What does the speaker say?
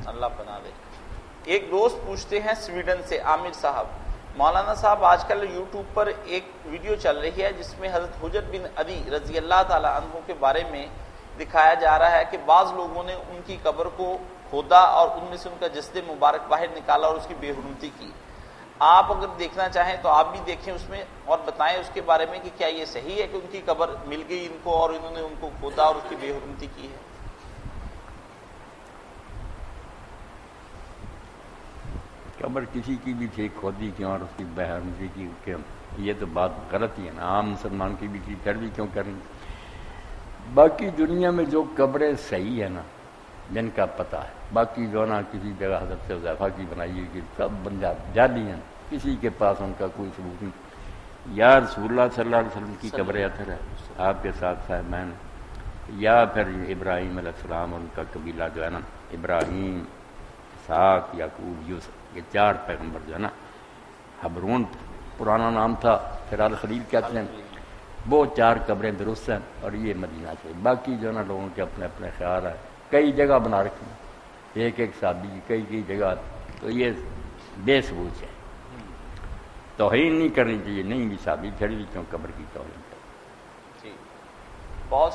اللہ پناہ دے۔ ایک دوست پوچھتے ہیں سویڈن سے، عامر صاحب، مولانا صاحب آج کل یوٹیوب پر ایک ویڈیو چل رہی ہے جس میں حضرت حجر بن علی رضی اللہ تعالی عنہ کے بارے میں دکھایا جا رہا ہے کہ بعض لوگوں نے ان کی قبر کو کھودا اور ان میں سے ان کا جسد مبارک باہر نکالا اور اس کی بے حرمتی کی۔ آپ اگر دیکھنا چاہیں تو آپ بھی دیکھیں اس میں اور بتائیں اس کے بارے میں کہ کیا یہ صحیح ہے کہ ان کی قبر مل گئی ان کو اور انہوں نے ان کو کھودا اور اس کی بے حرمتی کی ہے؟ قبر کسی کی بھی تھی، کھودی کیوں اور اس کی بے حرمتی کی کیوں؟ یہ تو بات غلط ہی ہے نا، عام مسلمان کی بھی کی، پھر بھی کیوں کریں؟ باقی دنیا میں جو قبریں صحیح ہے نا، جن کا پتہ ہے، باقی جو نا کسی جگہ حضرت حذیفہ کی بنائی ہوئی کہ سب بندہ جعلی ہیں، کسی کے پاس ان کا کوئی ثبوت نہیں۔ یا رسول اللہ صلی اللہ علیہ وسلم کی قبر اثر ہے آپ کے ساتھ صاحبین، یا پھر ابراہیم علیہ السلام اور ان کا قبیلہ جو ہے نا، ابراہیم، اسحاق، یعقوب، یوسف، یہ 4 پیغمبر جو ہے نا، حبرون پرانا نام تھا، پھر الخلیل کہتے ہیں، وہ 4 قبریں درست ہیں اور یہ مدینہ سے۔ باقی جو ہے نا لوگوں کے اپنے اپنے خیال ہے، کئی جگہ بنا رکھی ہیں، ایک صحابی کی کئی جگہ، تو یہ بے ثبوت ہے، توہین نہیں کرنی چاہیے، نہیں بھی صحابی پھر بھی کیوں قبر کی توہین کریں۔ جی بہت